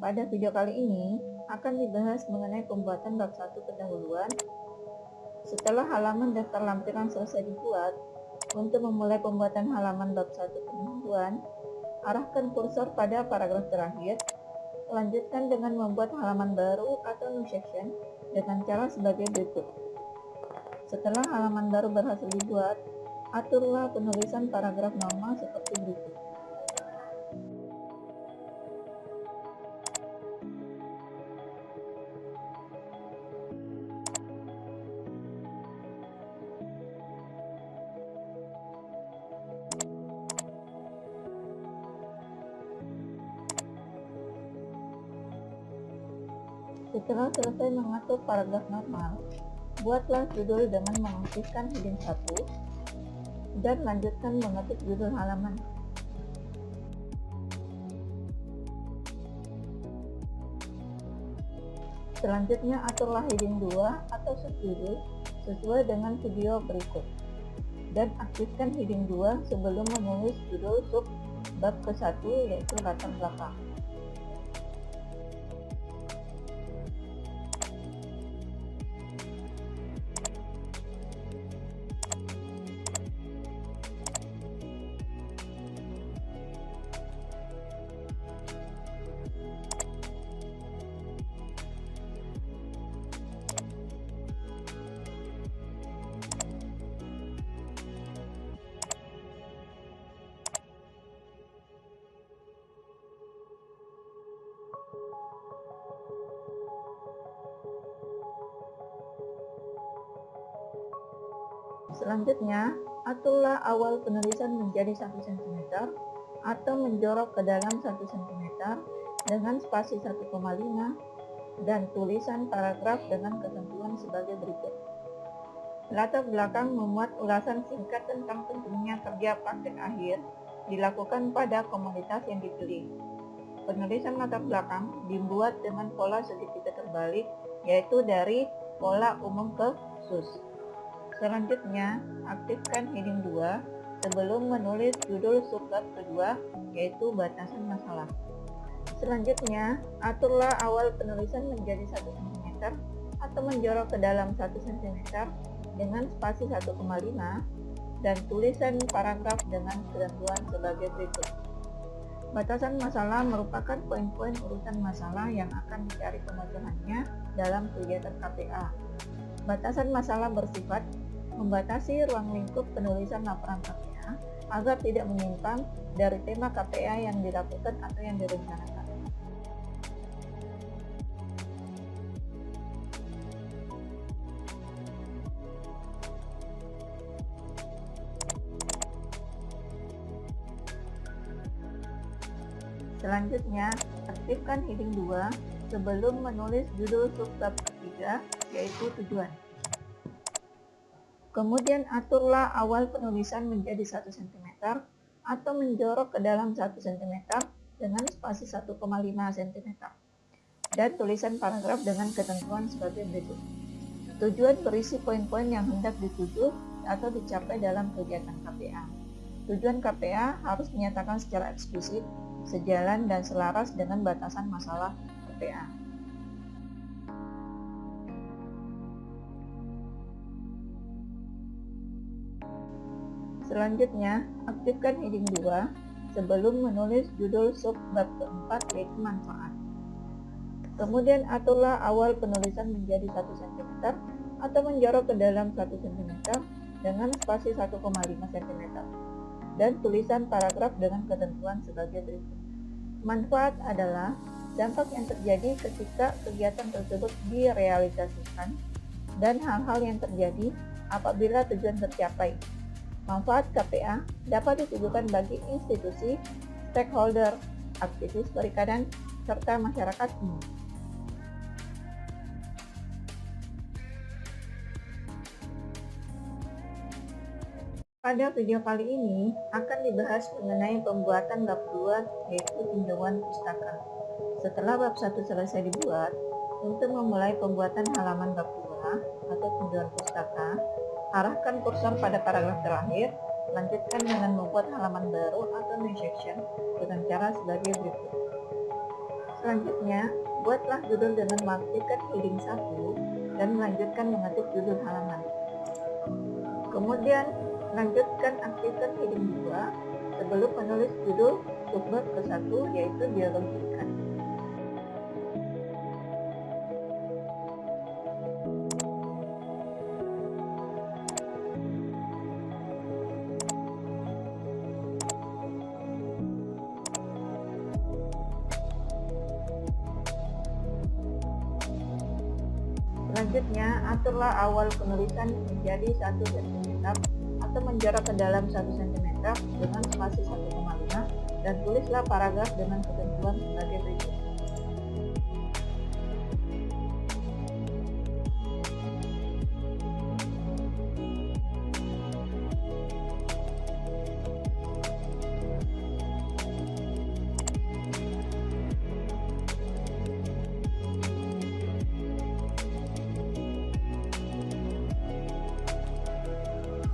Pada video kali ini akan dibahas mengenai pembuatan bab 1 pendahuluan. Setelah halaman daftar lampiran selesai dibuat, untuk memulai pembuatan halaman bab 1 pendahuluan, arahkan kursor pada paragraf terakhir. Lanjutkan dengan membuat halaman baru atau new section dengan cara sebagai berikut. Setelah halaman baru berhasil dibuat, aturlah penulisan paragraf normal seperti berikut. Setelah selesai mengatur paragraf normal, buatlah judul dengan mengaktifkan heading 1 dan lanjutkan mengetik judul halaman. Selanjutnya aturlah heading 2 atau subjudul sesuai dengan video berikut, dan aktifkan heading 2 sebelum menulis judul sub bab ke-1 yaitu latar belakang. Selanjutnya, aturlah awal penulisan menjadi 1 cm atau menjorok ke dalam 1 cm dengan spasi 1,5 dan tulisan paragraf dengan ketentuan sebagai berikut. Latar belakang memuat ulasan singkat tentang pentingnya kerja praktek akhir dilakukan pada komunitas yang dipilih. Penulisan latar belakang dibuat dengan pola segitiga terbalik, yaitu dari pola umum ke khusus. Selanjutnya, aktifkan heading 2 sebelum menulis judul subbab kedua, yaitu batasan masalah. Selanjutnya, aturlah awal penulisan menjadi 1 cm atau menjorok ke dalam 1 cm dengan spasi 1,5 dan tulisan paragraf dengan ketentuan sebagai berikut. Batasan masalah merupakan poin-poin urutan masalah yang akan dicari pemecahannya dalam kegiatan KPA. Batasan masalah bersifat membatasi ruang lingkup penulisan laporan KPA agar tidak menyimpang dari tema KPA yang dilakukan atau yang direncanakan. Selanjutnya, aktifkan heading 2 sebelum menulis judul subbab ketiga, yaitu tujuan. Kemudian aturlah awal penulisan menjadi 1 cm atau menjorok ke dalam 1 cm dengan spasi 1,5 cm dan tulisan paragraf dengan ketentuan sebagai berikut. Tujuan berisi poin-poin yang hendak dituju atau dicapai dalam kegiatan KPA. Tujuan KPA harus dinyatakan secara eksplisit, sejalan dan selaras dengan batasan masalah KPA. Selanjutnya, aktifkan heading 2 sebelum menulis judul sub bab keempat, yaitu manfaat. Kemudian aturlah awal penulisan menjadi 1 cm atau menjorok ke dalam 1 cm dengan spasi 1,5 cm dan tulisan paragraf dengan ketentuan sebagai berikut. Manfaat adalah dampak yang terjadi ketika kegiatan tersebut direalisasikan dan hal-hal yang terjadi apabila tujuan tercapai. Manfaat KPA dapat ditujukan bagi institusi, stakeholder, aktivis perikanan, serta masyarakat umum. Pada video kali ini akan dibahas mengenai pembuatan bab 2, yaitu tinjauan pustaka. Setelah bab 1 selesai dibuat, untuk memulai pembuatan halaman bab 2 atau tinjauan pustaka, arahkan kursor pada paragraf terakhir, lanjutkan dengan membuat halaman baru atau new section dengan cara sebagai berikut. Selanjutnya, buatlah judul dengan mengaktifkan heading 1 dan melanjutkan mengetik judul halaman. Kemudian, lanjutkan aktifkan heading 2 sebelum menulis judul subbab ke-1 yaitu biologi ikan. Selanjutnya, aturlah awal penulisan menjadi 1 cm atau menjarak ke dalam 1 cm dengan spasi 1,5 dan tulislah paragraf dengan ketentuan sebagai berikut.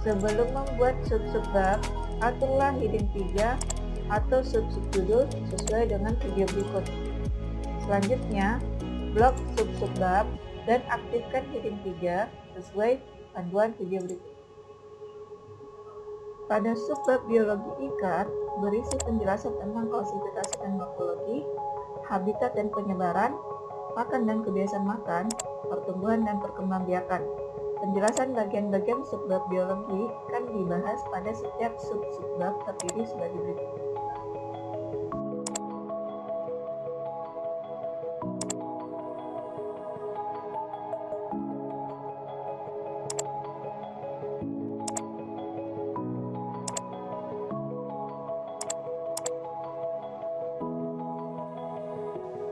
Sebelum membuat sub-subbab, aturlah heading 3 atau sub-subjudul sesuai dengan video berikut. Selanjutnya, blok sub-subbab dan aktifkan heading 3 sesuai panduan video berikut. Pada subbab biologi ikan, berisi penjelasan tentang klasifikasi dan morfologi, habitat dan penyebaran, pakan dan kebiasaan makan, pertumbuhan dan perkembangbiakan. Penjelasan bagian-bagian subbab biologi akan dibahas pada setiap sub-subbab terdiri sebagai berikut.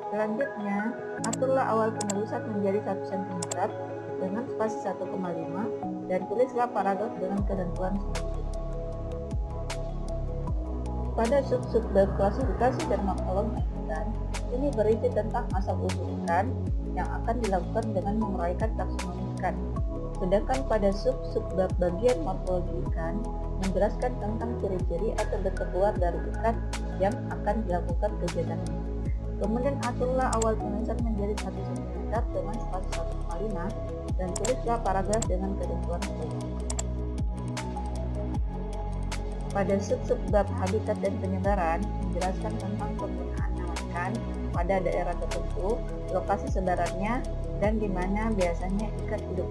Selanjutnya, aturlah awal penulisan menjadi 1 cm dengan spasi 1,5 dan tulislah paragraf dengan ketentuan selanjutnya. Pada sub-subbab klasifikasi dan morfologi ikan, ini berisi tentang asal-usul ikan yang akan dilakukan dengan menguraikan taksonomi ikan. Sedangkan pada sub-subbab bagian morfologi ikan menjelaskan tentang ciri-ciri atau bentuk luar dari ikan yang akan dilakukan kegiatan ini. Kemudian aturlah awal penulisan menjadi 1 cm dengan spasi 1,5 dan tulislah paragraf dengan ketentuan selanjutnya. Pada sub-subbab habitat dan penyebaran menjelaskan tentang penggunaan nama ikan pada daerah tertentu, lokasi sebarannya, dan di mana biasanya ikan hidup.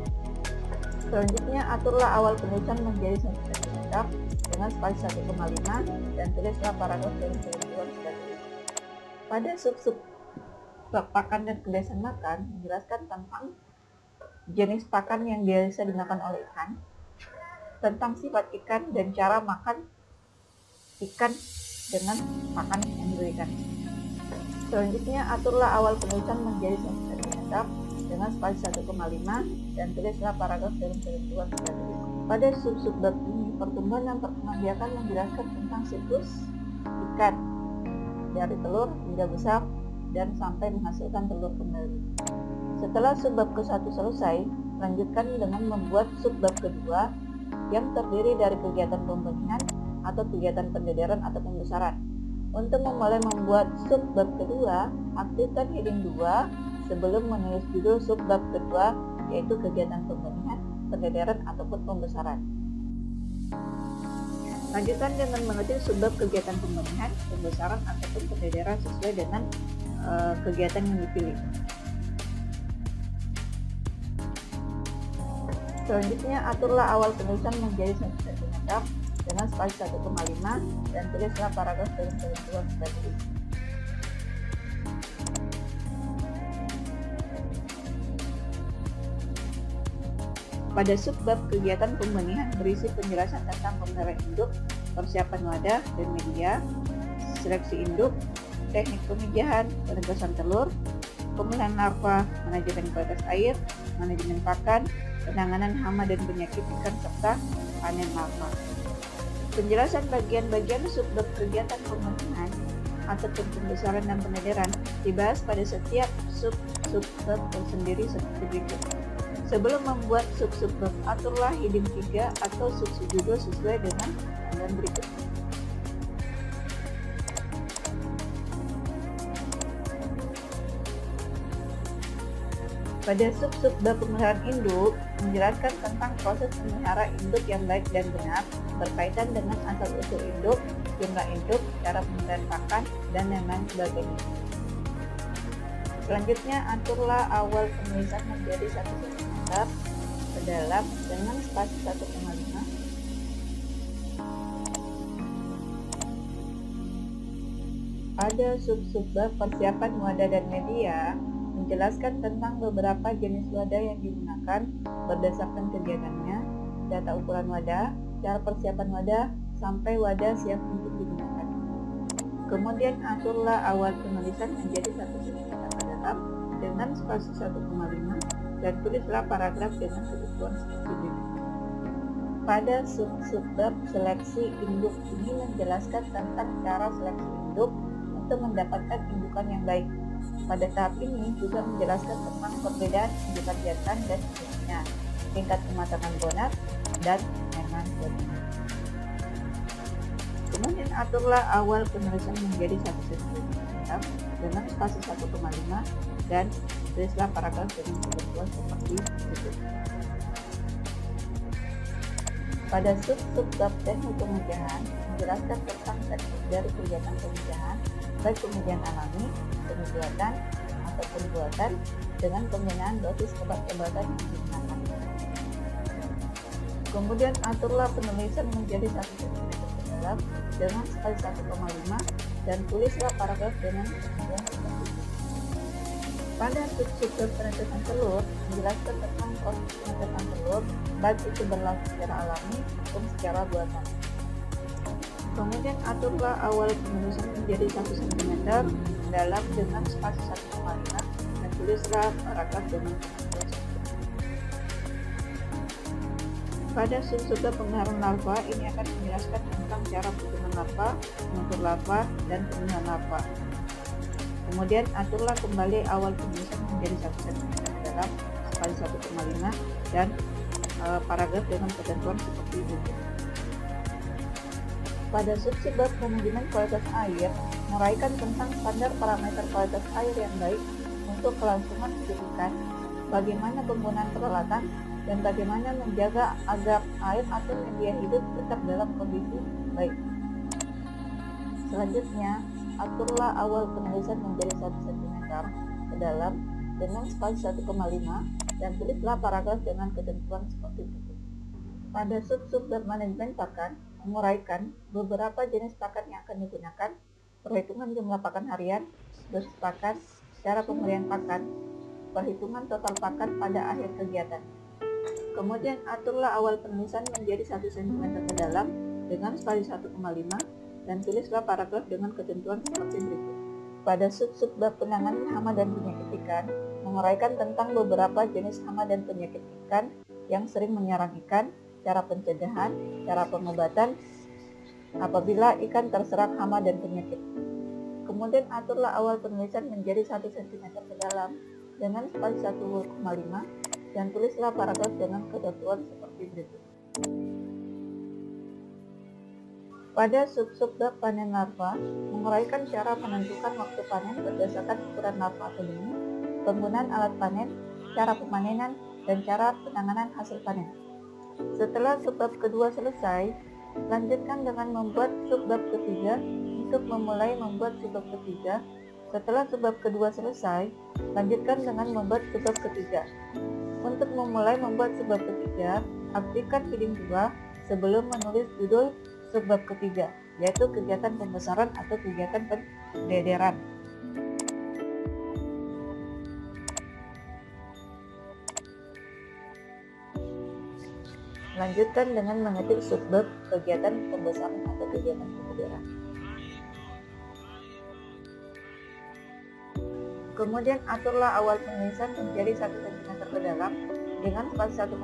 Selanjutnya aturlah awal penulisan menjadi 1 cm dengan spasi 1,5 dan tulislah paragraf dengan ketentuan selanjutnya. Pada sub-subbab pakan dan kebiasaan makan menjelaskan tentang jenis pakan yang biasa dimakan oleh ikan, tentang sifat ikan dan cara makan ikan dengan pakan yang diberikan. Selanjutnya aturlah awal penulisan menjadi 1 cm dengan spasi 1,5 dan tulislah paragraf dengan ketentuan selanjutnya. Pada sub-subbab ini, pertumbuhan dan perkembangbiakan menjelaskan tentang siklus ikan dari telur hingga besar dan sampai menghasilkan telur kembali. Setelah subbab ke-1 selesai, lanjutkan dengan membuat subbab kedua yang terdiri dari kegiatan pembenihan atau kegiatan pendederan atau pembesaran. Untuk memulai membuat subbab kedua, aktifkan heading 2 sebelum menulis judul subbab kedua yaitu kegiatan pembenihan, pendederan ataupun pembesaran. Lanjutkan dengan mengetik subbab kegiatan pembenihan, pembesaran ataupun pendederan sesuai dengan kegiatan yang dipilih. Selanjutnya aturlah awal penulisan menjadi 1 cm dengan spasi 1,5 dan tulislah paragraf dengan ketentuan sebagai berikut. Pada subbab kegiatan pembenihan berisi penjelasan tentang pemeliharaan induk, persiapan wadah dan media, seleksi induk, teknik pemijahan, penegasan telur, pemilihan larva, manajemen kualitas air, manajemen pakan, penanganan hama dan penyakit ikan serta panen larva. Penjelasan bagian-bagian subbab kegiatan pembenihan ataupun pembesaran dan pendederan dibahas pada setiap sub-subbab tersendiri seperti berikut. Sebelum membuat sub-subbab, aturlah heading 3 atau sub-subjudul sesuai dengan panduan berikut. Pada sub-sub bab pemeliharaan induk, menjelaskan tentang proses memelihara induk yang baik dan benar, berkaitan dengan asal-usul induk, jumlah induk, cara pemberian pakan, dan yang lain sebagainya. Selanjutnya, aturlah awal penulisan menjadi 1 cm ke dalam dengan spasi 1,5. Pada sub-sub bab persiapan wadah dan media, menjelaskan tentang beberapa jenis wadah yang digunakan berdasarkan kegiatannya, data ukuran wadah, cara persiapan wadah, sampai wadah siap untuk digunakan. Kemudian aturlah awal penulisan menjadi 1 cm ke dalam dengan spasi 1,5 dan tulislah paragraf dengan ketentuan seperti ini. Pada sub-sub bab seleksi induk ini menjelaskan tentang cara seleksi induk untuk mendapatkan indukan yang baik. Pada tahap ini juga menjelaskan tentang perbedaan indukan jantan dan induknya, tingkat kematangan bonat, dan lain sebagainya. Kemudian aturlah awal penulisan menjadi 1 cm dengan spasi 1,5 dan tulislah paragraf dengan ketentuan seperti berikut. Pada sub-sub bab teknik pemijahan menjelaskan tentang teknik dari kegiatan pemijahan, baik pemijahan alami, pembuatan, ataupun buatan dengan pembinaan dosis obat-obatan yang digunakan. Kemudian aturlah penulisan menjadi 1 cm ke dalam dengan skala 1,5 dan tulislah paragraf dengan ketentuan seperti itu. Pada sub-sub bab penetapan telur menjelaskan tentang proses penetapan telur, baik itu berlaku secara alami maupun secara buatan. Kemudian aturlah awal penulisan menjadi 1 cm dalam dengan spasi 1,5 dan tulislah paragraf dengan ketentuan seperti itu. Pada sub-sub bab pemeliharaan larva ini akan menjelaskan tentang cara perkembangan larva, mengukur larva, dan pemilihan larva. Kemudian aturlah kembali awal penulisan menjadi 1 cm ke dalam spasi 1,5 dan paragraf dengan ketentuan seperti itu. Pada sub-sub bab manajemen kualitas air, menguraikan tentang standar parameter kualitas air yang baik untuk kelangsungan hidup ikan, bagaimana penggunaan peralatan, dan bagaimana menjaga agar air atau media hidup tetap dalam kondisi baik. Selanjutnya, aturlah awal penulisan menjadi 1 cm ke dalam dengan spasi 1,5 dan tulislah paragraf dengan ketentuan seperti itu. Pada sub-sub bab manajemen pakan, menguraikan beberapa jenis pakan yang akan digunakan, perhitungan jumlah pakan harian, dosis pakan, cara pemberian pakan, perhitungan total pakan pada akhir kegiatan. Kemudian aturlah awal penulisan menjadi 1 cm ke dalam dengan spasi 1,5 dan tulislah paragraf dengan ketentuan seperti berikut. Pada sub-sub bab penanganan hama dan penyakit ikan, menguraikan tentang beberapa jenis hama dan penyakit ikan yang sering menyerang ikan, cara pencegahan, cara pengobatan apabila ikan terserang hama dan penyakit. Kemudian aturlah awal penulisan menjadi 1 cm ke dalam dengan spasi 1,5 dan tulislah paragraf dengan ketentuan seperti berikut. Pada sub-sub bab panen larva, menguraikan cara menentukan waktu panen berdasarkan ukuran larva atau benih, penggunaan alat panen, cara pemanenan, dan cara penanganan hasil panen. Setelah subbab kedua selesai, lanjutkan dengan membuat subbab ketiga untuk memulai membuat subbab ketiga. Setelah subbab kedua selesai, lanjutkan dengan membuat subbab ketiga. Untuk memulai membuat subbab ketiga, aktifkan heading 2 sebelum menulis judul subbab ketiga, yaitu kegiatan pembesaran atau kegiatan pendederan. Lanjutkan dengan mengetik subbab kegiatan pembesaran atau kegiatan pendederan. Kemudian aturlah awal penulisan menjadi 1 cm ke dalam dengan spasi 1,5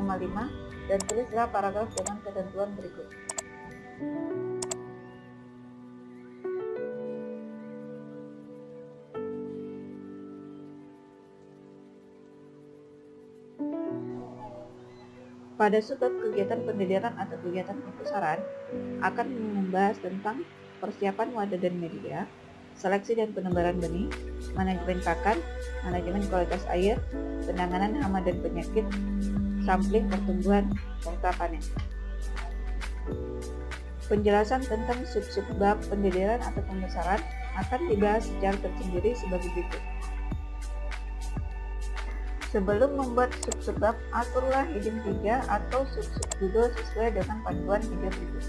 dan tulislah paragraf dengan ketentuan berikut. Pada subbab kegiatan pendederan atau kegiatan pembesaran akan membahas tentang persiapan wadah dan media, seleksi dan penebaran benih, manajemen pakan, manajemen kualitas air, penanganan hama dan penyakit, sampling pertumbuhan, serta panen. Penjelasan tentang sub-sub bab pendederan atau pembesaran akan dibahas secara tersendiri sebagai berikut. Sebelum membuat sub-sub bab, aturlah heading 3 atau sub-sub judul sesuai dengan panduan video berikut.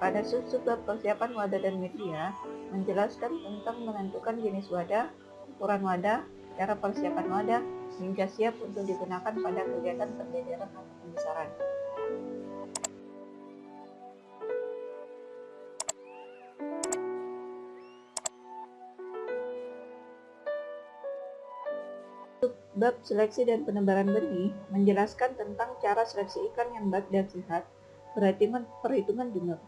Pada sub-sub bab persiapan wadah dan media, menjelaskan tentang menentukan jenis wadah, ukuran wadah, cara persiapan wadah, hingga siap untuk digunakan pada kegiatan pendederan atau pembesaran. Bab seleksi dan penebaran benih menjelaskan tentang cara seleksi ikan yang baik dan sehat, perhitungan jumlah.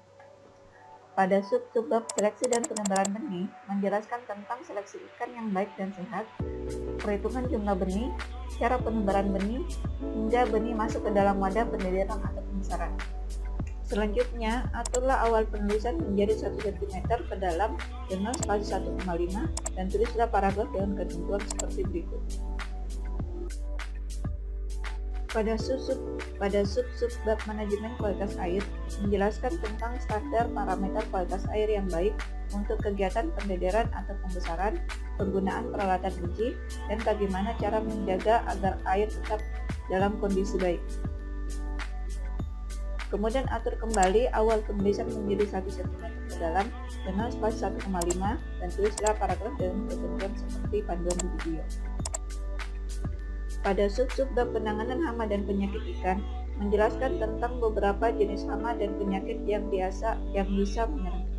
Pada sub-bab seleksi dan penebaran benih menjelaskan tentang seleksi ikan yang baik dan sehat, perhitungan jumlah benih, cara penebaran benih, hingga benih masuk ke dalam wadah pendederan atau pembesaran. Selanjutnya, aturlah awal penulisan menjadi 1 cm ke dalam dengan spasi 1,5 dan tulislah paragraf dengan ketentuan seperti berikut. Pada sub-sub bab manajemen kualitas air menjelaskan tentang standar parameter kualitas air yang baik untuk kegiatan pendederan atau pembesaran, penggunaan peralatan uji, dan bagaimana cara menjaga agar air tetap dalam kondisi baik. Kemudian atur kembali awal penulisan menjadi 1 cm ke dalam dengan spasi 1,5 dan tulislah paragraf dengan ketentuan seperti panduan di video. Pada sub-sub bab penanganan hama dan penyakit ikan menjelaskan tentang beberapa jenis hama dan penyakit yang bisa menyerang.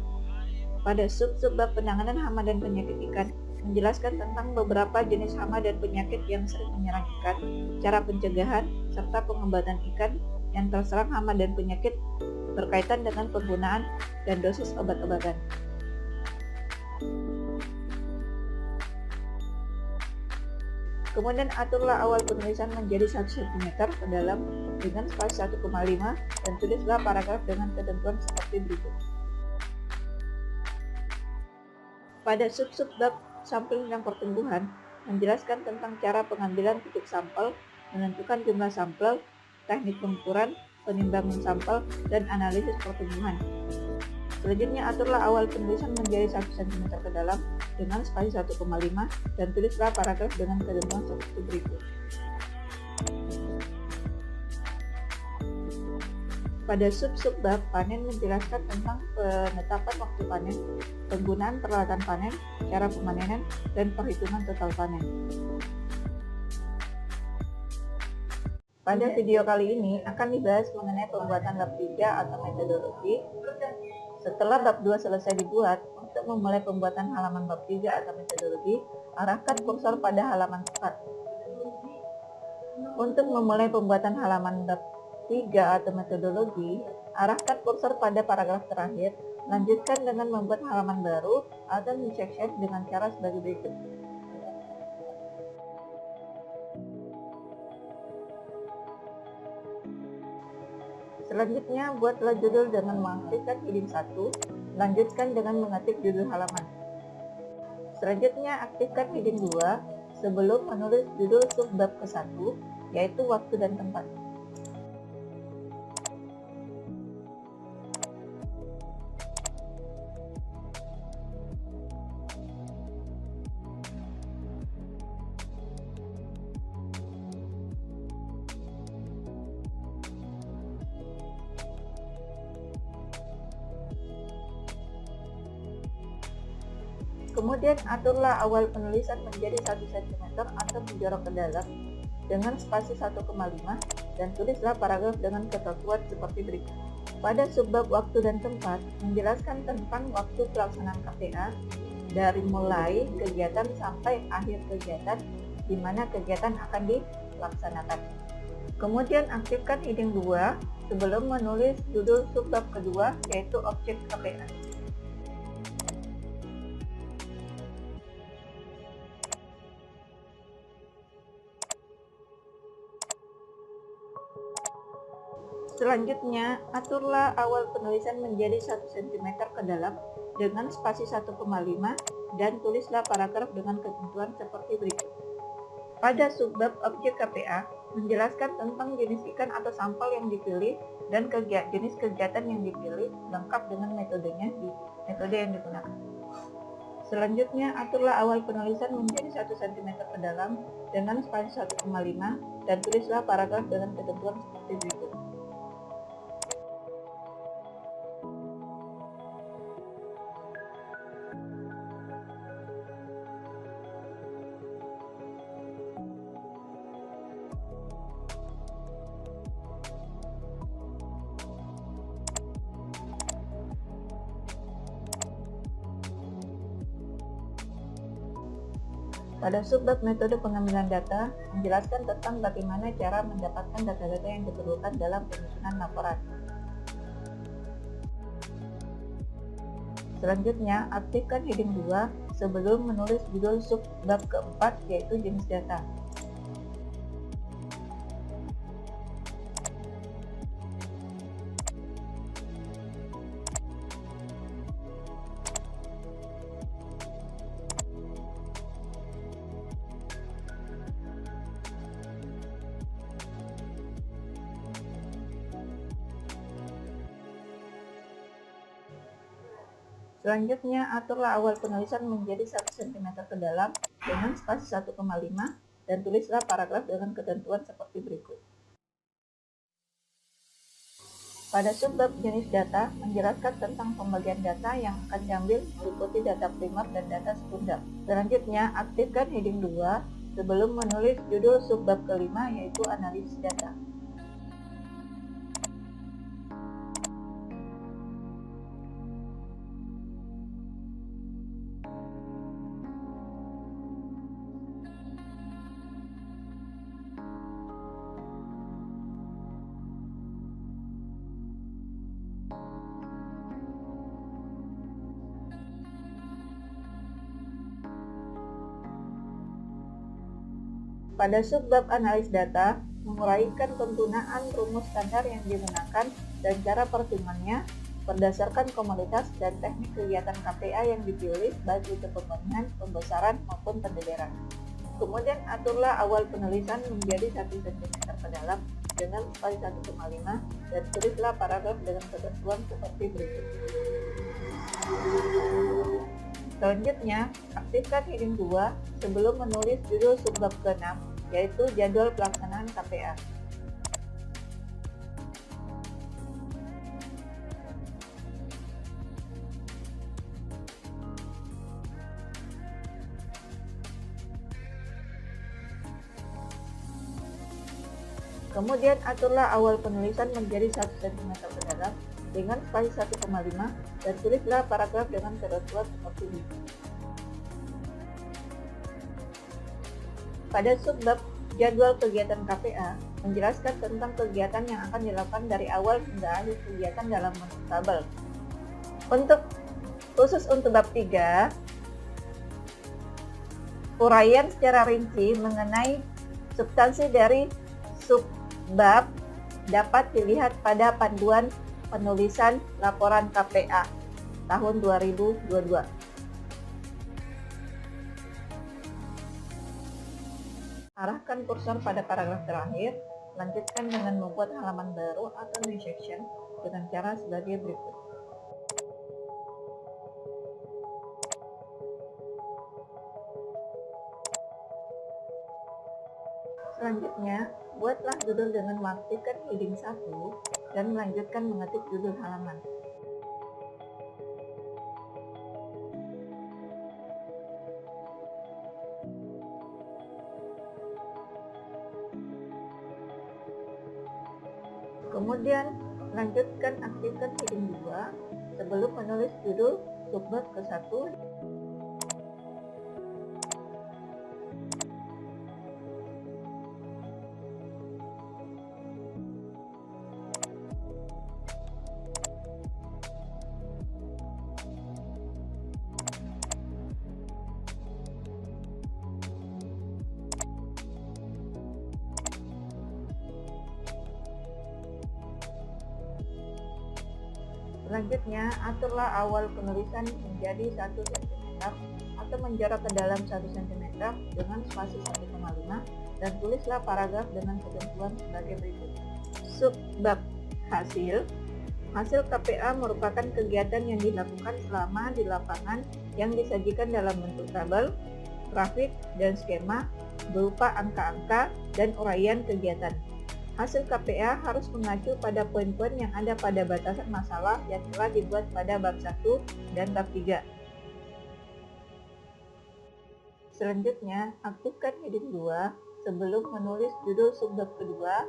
Pada sub-sub bab penanganan hama dan penyakit ikan menjelaskan tentang beberapa jenis hama dan penyakit yang sering menyerang ikan, cara pencegahan, serta pengobatan ikan yang terserang hama dan penyakit berkaitan dengan penggunaan dan dosis obat-obatan. Kemudian aturlah awal penulisan menjadi 1 cm ke dalam dengan spasi 1,5 dan tulislah paragraf dengan ketentuan seperti berikut. Pada sub-sub bab sampling dan pertumbuhan menjelaskan tentang cara pengambilan titik sampel, menentukan jumlah sampel, teknik pengukuran, penimbangan sampel, dan analisis pertumbuhan. Selanjutnya aturlah awal penulisan menjadi 1 cm ke dalam dengan spasi 1,5 dan tulislah paragraf dengan ketentuan seperti berikut. Pada sub-sub bab panen menjelaskan tentang penetapan waktu panen, penggunaan peralatan panen, cara pemanenan, dan perhitungan total panen. Pada video kali ini akan dibahas mengenai pembuatan bab 3 atau metodologi. Setelah bab 2 selesai dibuat, untuk memulai pembuatan halaman bab 3 atau metodologi, arahkan kursor pada halaman 4. Untuk memulai pembuatan halaman bab 3 atau metodologi, arahkan kursor pada paragraf terakhir, lanjutkan dengan membuat halaman baru atau new section dengan cara sebagai berikut. Selanjutnya, buatlah judul dengan mengaktifkan heading 1, lanjutkan dengan mengetik judul halaman. Selanjutnya, aktifkan heading 2 sebelum menulis judul sub-bab ke-1, yaitu waktu dan tempat. Kemudian aturlah awal penulisan menjadi 1 cm atau menjorok ke dalam dengan spasi 1,5 dan tulislah paragraf dengan ketentuan seperti berikut. Pada subbab waktu dan tempat menjelaskan tentang waktu pelaksanaan KPA dari mulai kegiatan sampai akhir kegiatan di mana kegiatan akan dilaksanakan. Kemudian aktifkan heading 2 sebelum menulis judul subbab kedua, yaitu objek KPA. Selanjutnya, aturlah awal penulisan menjadi 1 cm ke dalam dengan spasi 1,5 dan tulislah paragraf dengan ketentuan seperti berikut. Pada subbab objek KPA, menjelaskan tentang jenis ikan atau sampel yang dipilih dan jenis kegiatan yang dipilih lengkap dengan metodenya di metode yang digunakan. Selanjutnya, aturlah awal penulisan menjadi 1 cm ke dalam dengan spasi 1,5 dan tulislah paragraf dengan ketentuan seperti berikut. Pada subbab metode pengambilan data, menjelaskan tentang bagaimana cara mendapatkan data-data yang diperlukan dalam penyusunan laporan. Selanjutnya, aktifkan heading 2 sebelum menulis judul subbab keempat, yaitu jenis data. Selanjutnya, aturlah awal penulisan menjadi 1 cm ke dalam dengan spasi 1,5 dan tulislah paragraf dengan ketentuan seperti berikut. Pada subbab jenis data, menjelaskan tentang pembagian data yang akan diambil meliputi data primer dan data sekunder. Selanjutnya, aktifkan heading 2 sebelum menulis judul subbab kelima, yaitu analisis data. Pada subbab analis data, menguraikan penggunaan rumus standar yang digunakan dan cara perhitungannya berdasarkan komoditas dan teknik kegiatan KPA yang dipilih, baik itu pembangunan, pembesaran, maupun pendederan. Kemudian aturlah awal penulisan menjadi 1 cm ke dalam dengan spasi 1,5 dan tulislah paragraf dengan ketentuan seperti berikut. Selanjutnya, aktifkan heading 2 sebelum menulis judul subbab ke-6, yaitu jadwal pelaksanaan KPA. Kemudian aturlah awal penulisan menjadi 1 cm ke dalam dengan spasi 1,5 dan tulislah paragraf dengan ketentuan seperti ini. Pada subbab jadwal kegiatan KPA, menjelaskan tentang kegiatan yang akan dilakukan dari awal hingga akhir kegiatan dalam bentuk tabel. Khusus untuk bab 3, uraian secara rinci mengenai substansi dari subbab dapat dilihat pada panduan penulisan laporan KPA tahun 2022. Arahkan kursor pada paragraf terakhir, lanjutkan dengan membuat halaman baru atau new section dengan cara sebagai berikut. Selanjutnya, buatlah judul dengan mengaktifkan heading 1 dan melanjutkan mengetik judul halaman. Kemudian, lanjutkan aktifkan heading 2 sebelum menulis judul subbab ke-1. Selanjutnya, aturlah awal penulisan menjadi 1 cm atau menjarak ke dalam 1 cm dengan spasi 1,5 dan tulislah paragraf dengan ketentuan sebagai berikut. Subbab hasil. Hasil KPA merupakan kegiatan yang dilakukan selama di lapangan yang disajikan dalam bentuk tabel, grafik, dan skema berupa angka-angka dan uraian kegiatan. Hasil KPA harus mengacu pada poin-poin yang ada pada batasan masalah yang telah dibuat pada bab 1 dan bab 3. Selanjutnya, aktifkan heading 2 sebelum menulis judul subbab kedua.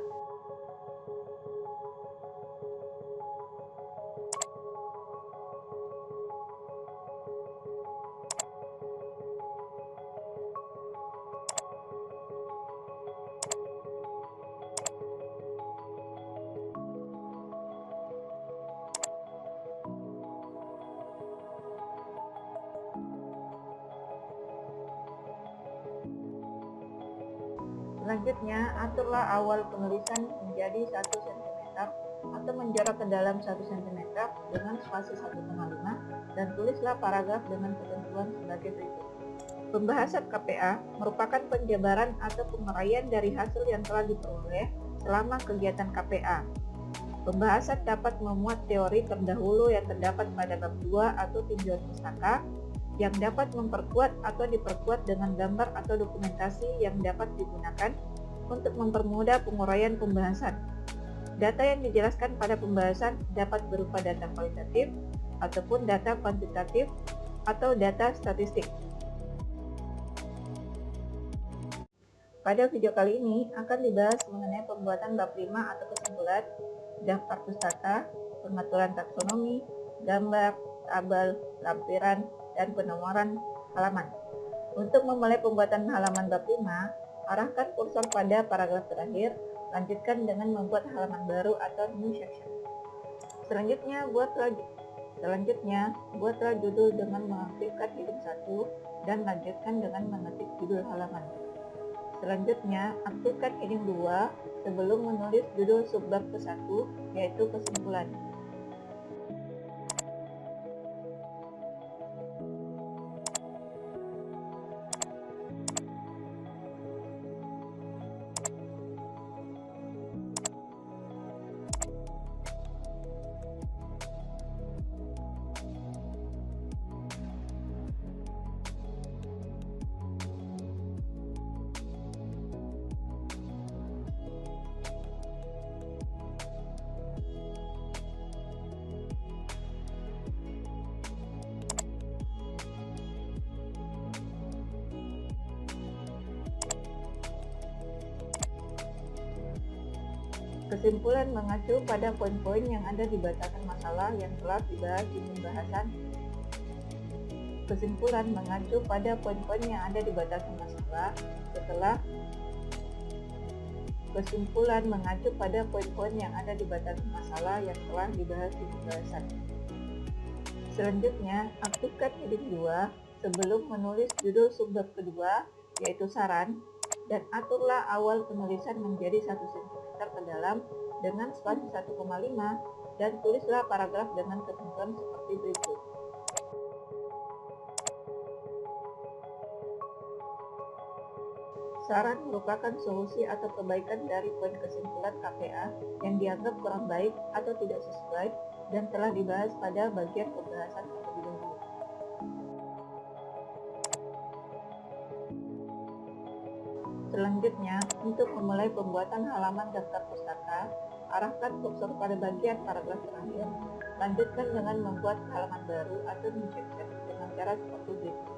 Selanjutnya, aturlah awal penulisan menjadi 1 cm atau menjarak ke dalam 1 cm dengan spasi 1,5 dan tulislah paragraf dengan ketentuan sebagai berikut. Pembahasan KPA merupakan penjabaran atau penguraian dari hasil yang telah diperoleh selama kegiatan KPA. Pembahasan dapat memuat teori terdahulu yang terdapat pada bab 2 atau tinjauan pustaka, yang dapat memperkuat atau diperkuat dengan gambar atau dokumentasi yang dapat digunakan untuk mempermudah penguraian pembahasan. Data yang dijelaskan pada pembahasan dapat berupa data kualitatif ataupun data kuantitatif atau data statistik. Pada video kali ini akan dibahas mengenai pembuatan bab 5 atau kesimpulan, daftar pustaka, pengaturan taksonomi, gambar, tabel, lampiran, dan penomoran halaman. Untuk memulai pembuatan halaman bab 5, arahkan kursor pada paragraf terakhir, lanjutkan dengan membuat halaman baru atau new section. Selanjutnya, buatlah judul dengan mengaktifkan heading 1 dan lanjutkan dengan mengetik judul halaman. Selanjutnya, aktifkan heading 2 sebelum menulis judul subbab ke-1, yaitu kesimpulan. Kesimpulan mengacu pada poin-poin yang ada di batasan masalah yang telah dibahas di pembahasan. Kesimpulan mengacu pada poin-poin yang ada di batasan masalah setelah Kesimpulan mengacu pada poin-poin yang ada di batasan masalah yang telah dibahas di pembahasan. Selanjutnya, aktifkan heading 2 sebelum menulis judul subbab kedua, yaitu saran, dan aturlah awal penulisan menjadi 1 cm ke dalam dengan spasi 1,5 dan tulislah paragraf dengan ketentuan seperti berikut. Saran merupakan solusi atau kebaikan dari poin kesimpulan KPA yang dianggap kurang baik atau tidak sesuai dan telah dibahas pada bagian pembahasan terlebih dahulu. Selanjutnya, untuk memulai pembuatan halaman daftar pustaka, arahkan kursor pada bagian paragraf terakhir, lanjutkan dengan membuat halaman baru atau new section dengan cara seperti berikut.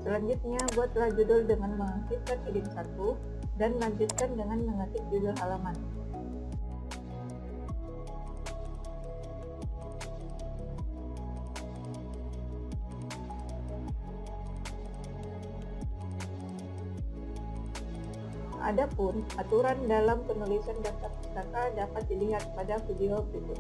Selanjutnya, buatlah judul dengan mengaktifkan heading 1 dan lanjutkan dengan mengetik judul halaman. Adapun aturan dalam penulisan daftar pustaka dapat dilihat pada video berikut.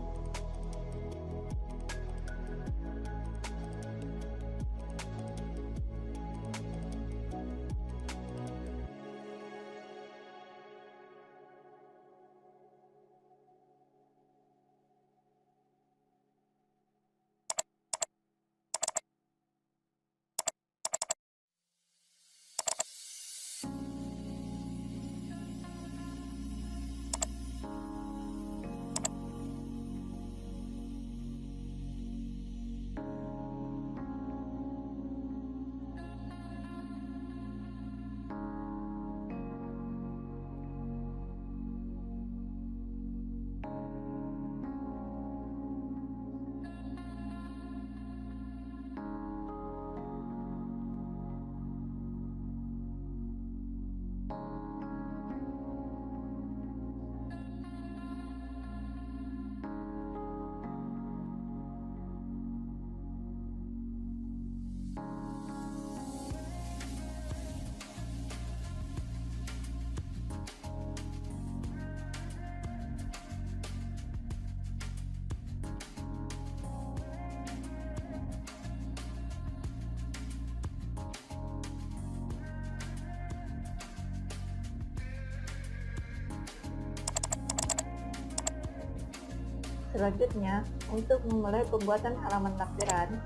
Selanjutnya, untuk memulai pembuatan halaman lampiran,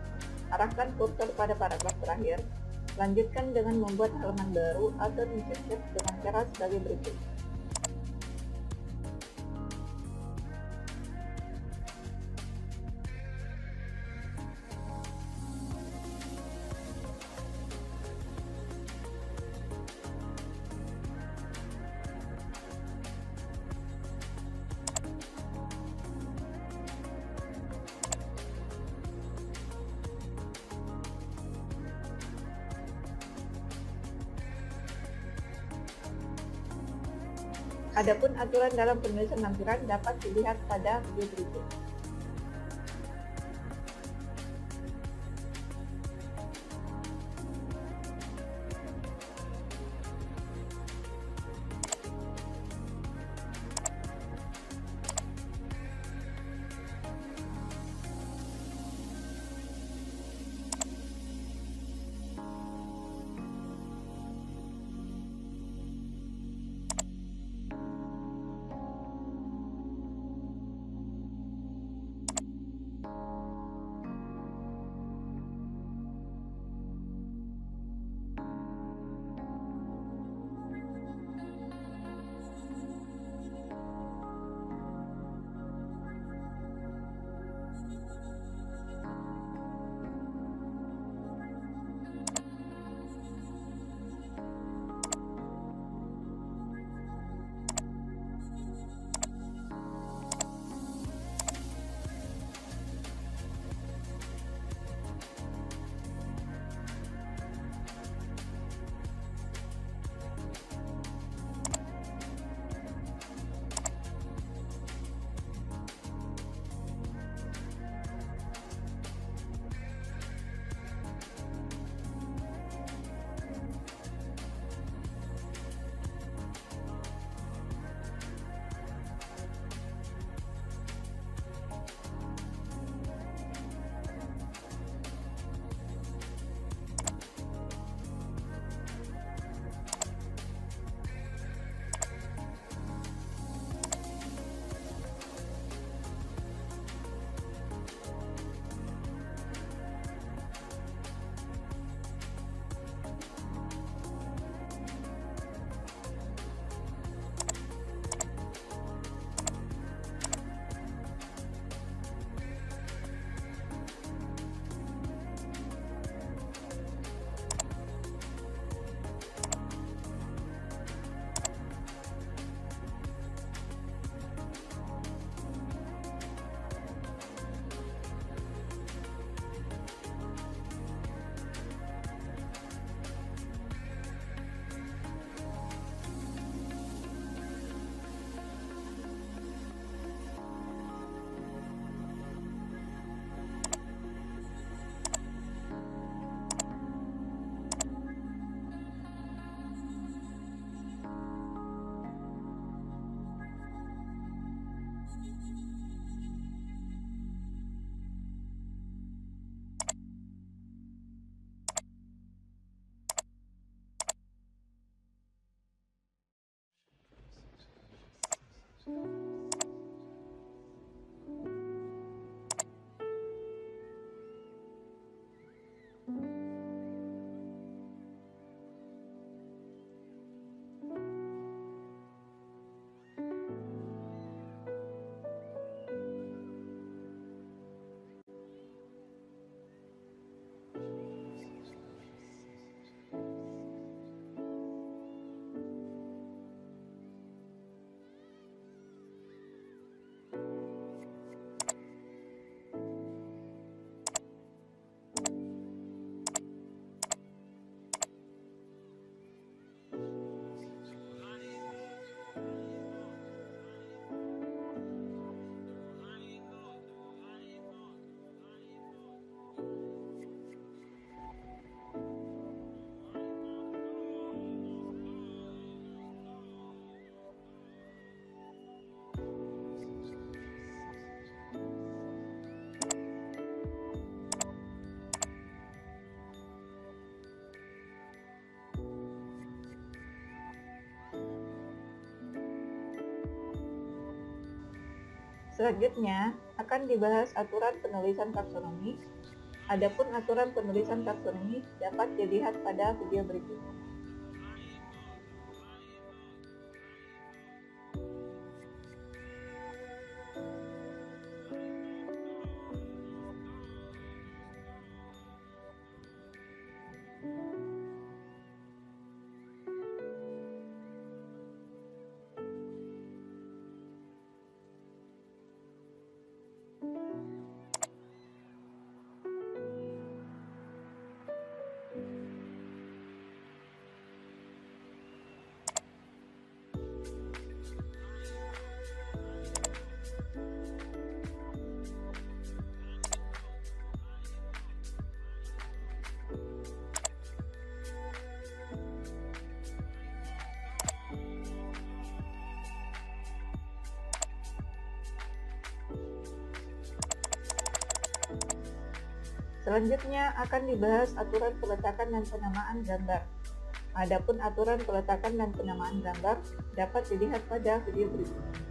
arahkan kursor pada paragraf terakhir. Lanjutkan dengan membuat halaman baru atau mencet dengan cara sebagai berikut. Adapun aturan dalam penulisan lampiran dapat dilihat pada video berikut. Selanjutnya akan dibahas aturan penulisan taksonomi. Adapun aturan penulisan taksonomi dapat dilihat pada video berikut. Selanjutnya akan dibahas aturan peletakan dan penamaan gambar. Adapun aturan peletakan dan penamaan gambar dapat dilihat pada video berikut.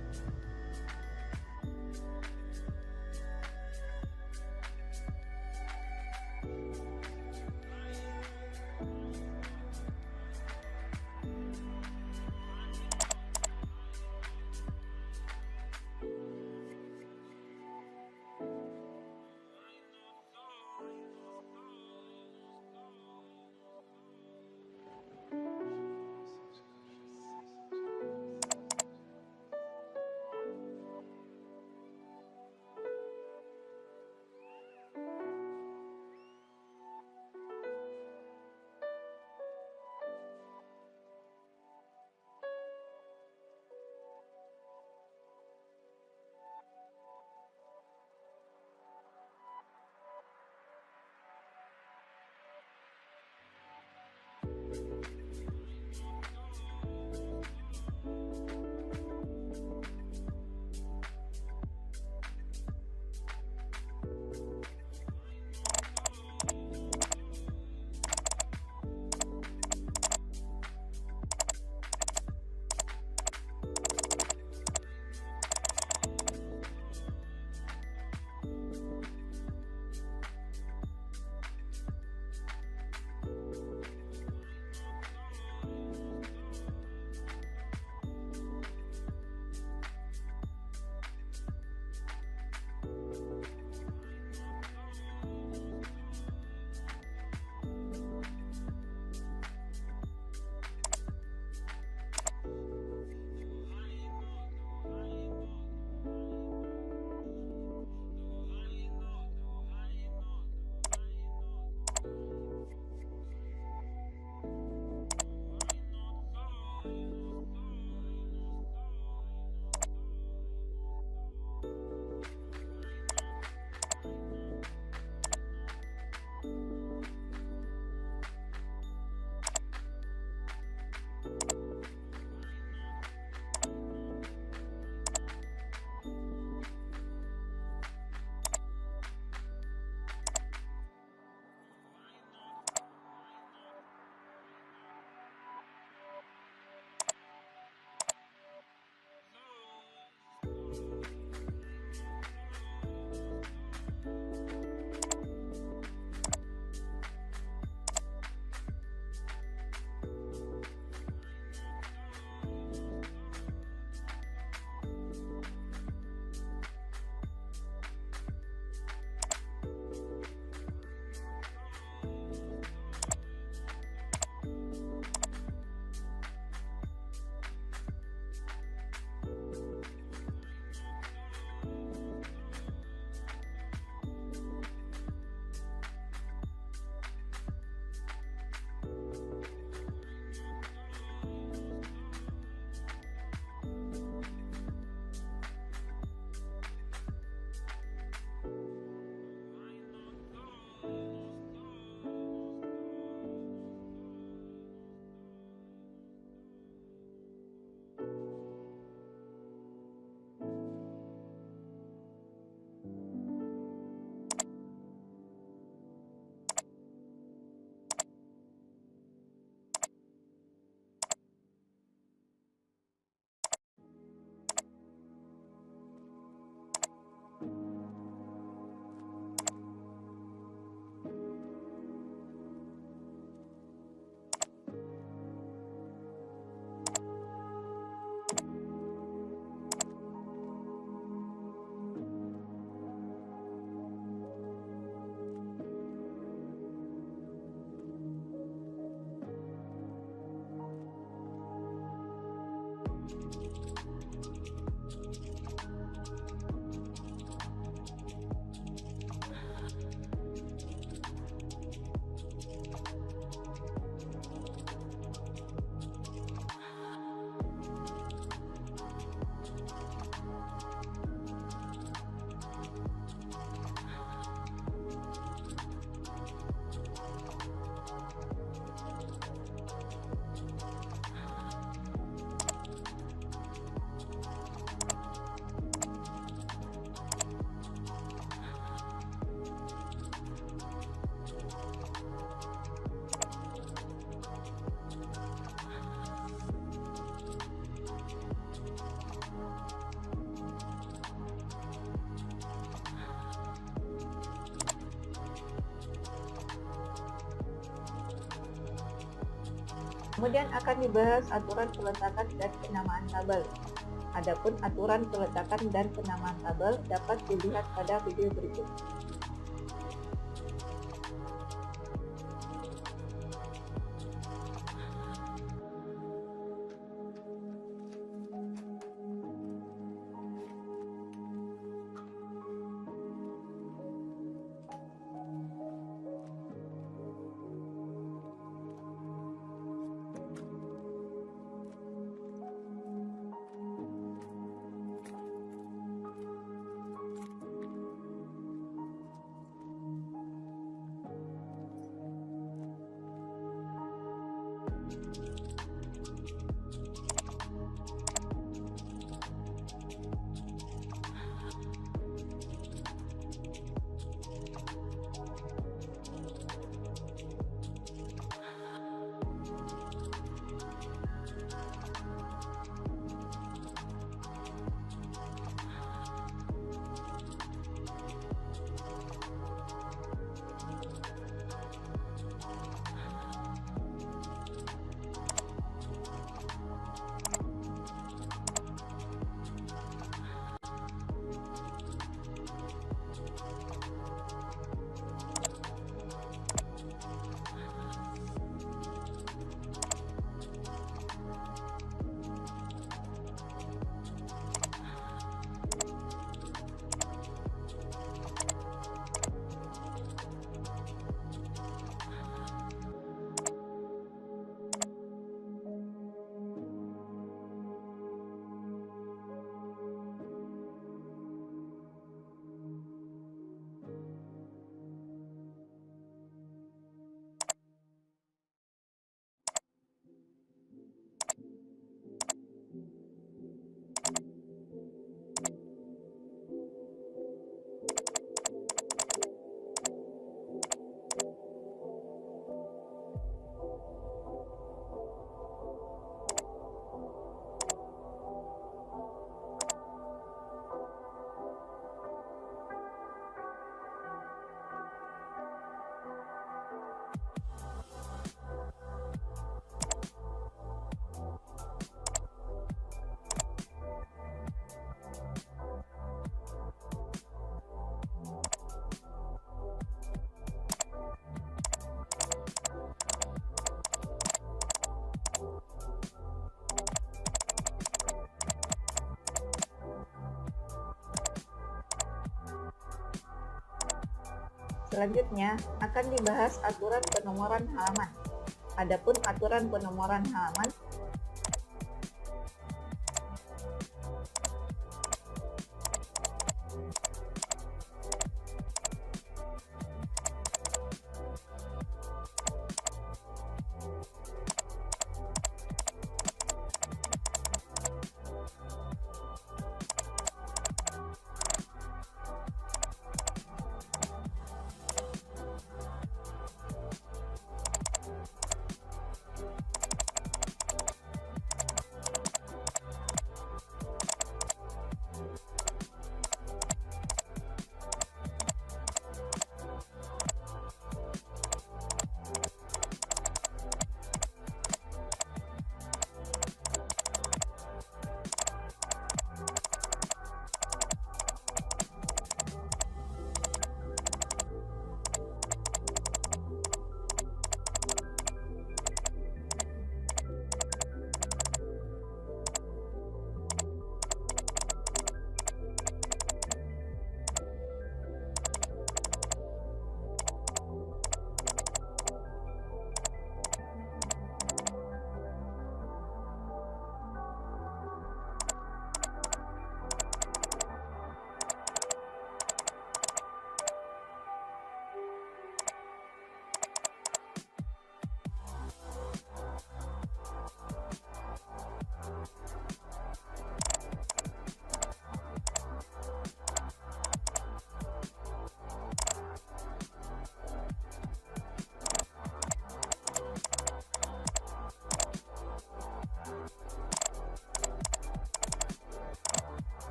Kemudian akan dibahas aturan peletakan dan penamaan tabel. Adapun aturan peletakan dan penamaan tabel dapat dilihat pada video berikut. Selanjutnya akan dibahas aturan penomoran halaman. Adapun aturan penomoran halaman